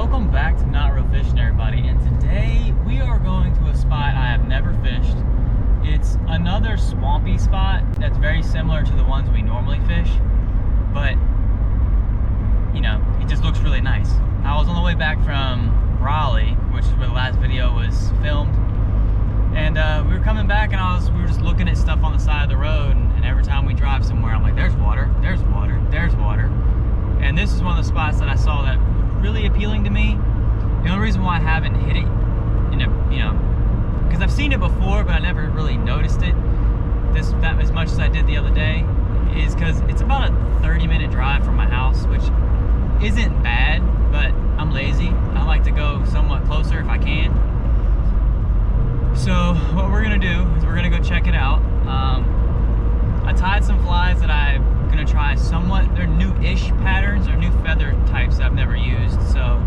Welcome back to Not Real Fishing, everybody, and today we are going to a spot I have never fished. It's another swampy spot that's very similar to the ones we normally fish, but you know, it just looks really nice. I was on the way back from Raleigh, which is where the last video was filmed, and we were coming back and we were just looking at stuff on the side of the road, and every time we drive somewhere I'm like, there's water, there's water, there's water. And this is one of the spots that I saw that really appealing to me. The only reason why I haven't hit it in a, you know, because I've seen it before, but I never really noticed it that as much as I did the other day, is because it's about a 30-minute drive from my house, which isn't bad, but I'm lazy. I like to go somewhat closer if I can. So what we're gonna do is we're gonna go check it out. I tied some flies that I'm gonna try somewhat. They're new-ish patterns or new feather types I've never used, so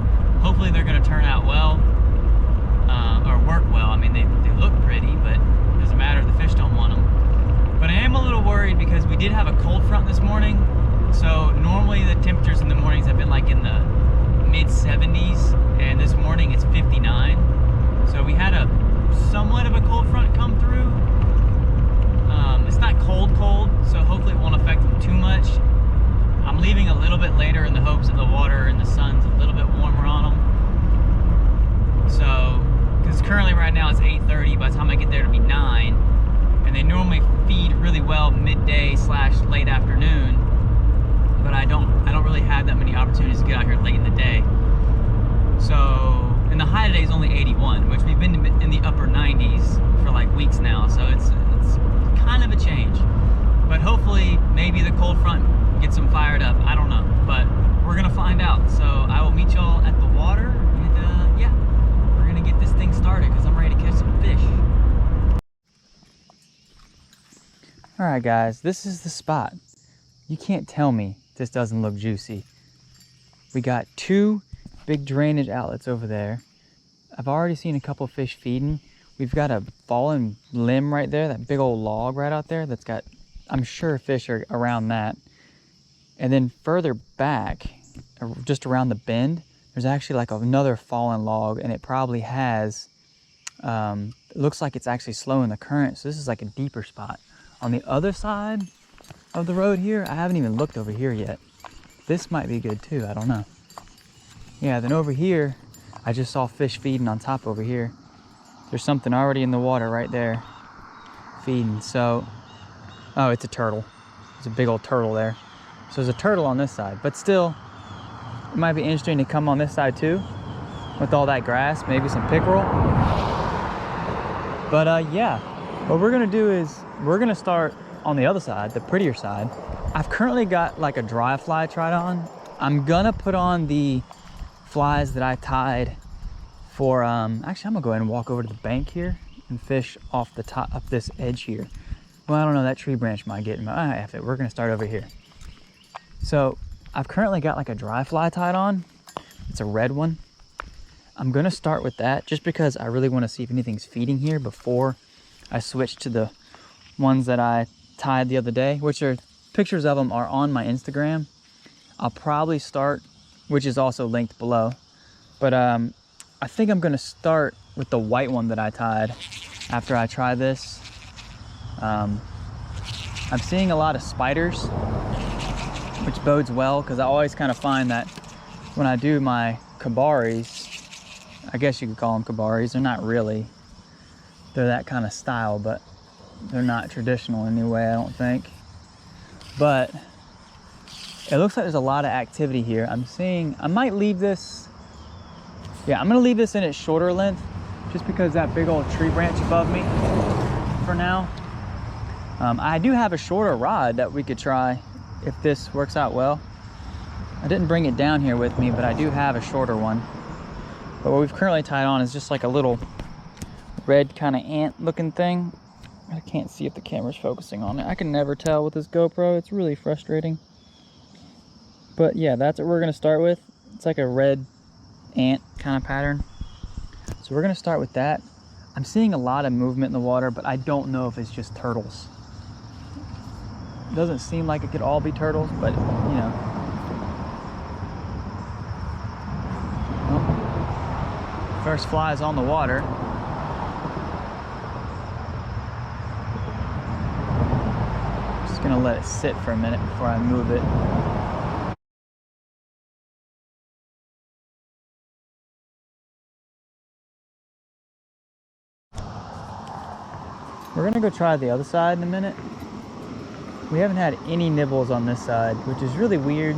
hopefully they're gonna turn out well, or work well. I mean, they look pretty, but it doesn't matter if the fish don't want them. But I am a little worried because we did have a cold front this morning, so normally the temperatures in the mornings have been like in the mid-70s, and this morning it's 59. So we had a somewhat of a cold front come through. It's not cold, so hopefully it won't affect them too much. I'm leaving a little bit later in the hopes that the water and the sun's a little bit warmer on them. So, because currently right now it's 8:30, by the time I get there it'll be 9, and they normally feed really well midday / late afternoon, but I don't really have that many opportunities to get out here late in the day. So, and the high today is only 81, which we've been in the upper 90s for like weeks now, so it's kind of a change. But hopefully maybe the cold front gets them fired up. I don't know, but we're gonna find out. So I will meet y'all at the water, and yeah, we're gonna get this thing started because I'm ready to catch some fish. All right, guys, this is the spot. You can't tell me this doesn't look juicy. We got 2 big drainage outlets over there. I've already seen a couple fish feeding. We've got a fallen limb right there, that big old log right out there that's got, I'm sure, fish are around that. And then further back, just around the bend, there's actually like another fallen log, and it probably has, it looks like it's actually slowing the current, so this is like a deeper spot. On the other side of the road here, I haven't even looked over here yet. This might be good too, I don't know. Yeah, then over here, I just saw fish feeding on top over here. There's something already in the water right there feeding. So, oh, it's a turtle. There's a big old turtle there. So there's a turtle on this side, but still, it might be interesting to come on this side too with all that grass, maybe some pickerel. But yeah, what we're gonna do is we're gonna start on the other side, the prettier side. I've currently got like a dry fly tried on. I'm gonna put on the flies that I tied for, actually I'm gonna go ahead and walk over to the bank here and fish off the top of this edge here. Well, I don't know, that tree branch might get in my eye. We're gonna start over here. So I've currently got like a dry fly tied on. It's a red one. I'm gonna start with that just because I really wanna see if anything's feeding here before I switch to the ones that I tied the other day, which are, pictures of them are on my Instagram. I'll probably start, which is also linked below, but I think I'm gonna start with the white one that I tied after I try this. I'm seeing a lot of spiders, which bodes well because I always kind of find that when I do my kabaris, I guess you could call them kabaris, they're not really, they're that kind of style, but they're not traditional anyway, I don't think. But it looks like there's a lot of activity here. I'm seeing, I might leave this, yeah, I'm gonna leave this in its shorter length just because that big old tree branch above me for now. I do have a shorter rod that we could try if this works out well. I didn't bring it down here with me, but I do have a shorter one. But what we've currently tied on is just like a little red kind of ant looking thing. I can't see if the camera's focusing on it. I can never tell with this GoPro. It's really frustrating. But yeah, that's what we're gonna start with. It's like a red ant kind of pattern. So we're gonna start with that. I'm seeing a lot of movement in the water, but I don't know if it's just turtles. It doesn't seem like it could all be turtles, but you know. Oh. First fly is on the water. Just gonna let it sit for a minute before I move it. We're gonna go try the other side in a minute. We haven't had any nibbles on this side, which is really weird.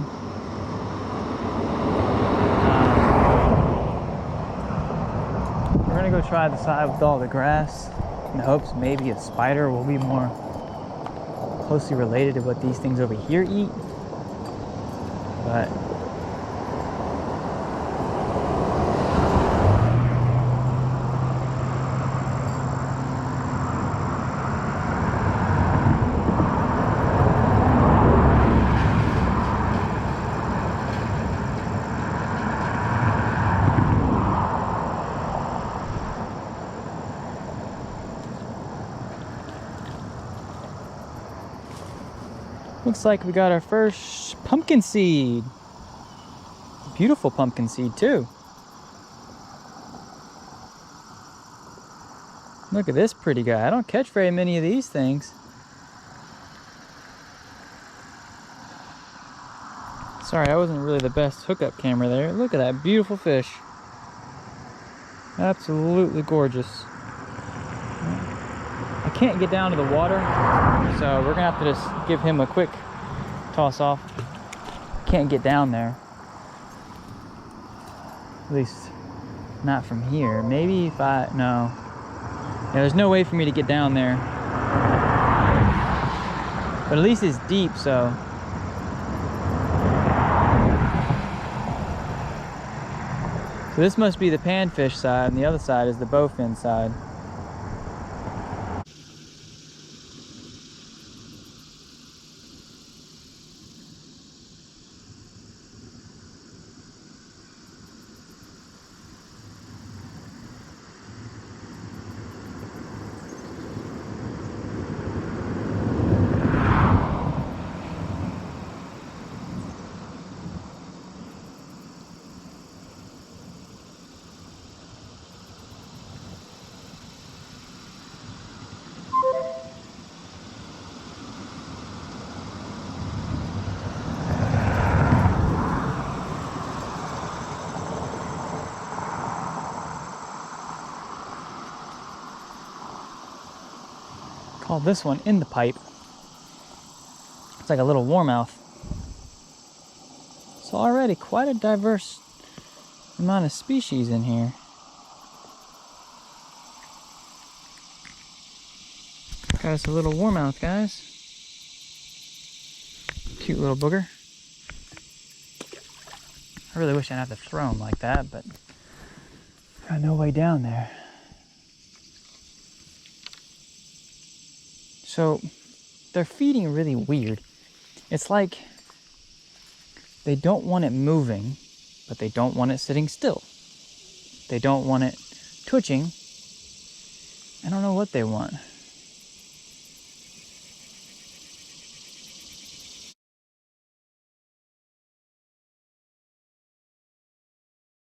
We're gonna go try the side with all the grass in hopes maybe a spider will be more closely related to what these things over here eat. But looks like we got our first pumpkin seed. Beautiful pumpkin seed too. Look at this pretty guy. I don't catch very many of these things. Sorry, I wasn't really the best hookup camera there. Look at that beautiful fish. Absolutely gorgeous. I can't get down to the water, so we're gonna have to just give him a quick toss off. Can't get down there. At least not from here. Maybe if no. Yeah, there's no way for me to get down there. But at least it's deep, so. So this must be the panfish side, and the other side is the bowfin side. Call this one in the pipe. It's like a little warmouth. So already quite a diverse amount of species in here. Got us a little warmouth, guys. Cute little booger. I really wish I'd have to throw him like that, but got no way down there. So they're feeding really weird. It's like they don't want it moving, but they don't want it sitting still. They don't want it twitching. I don't know what they want.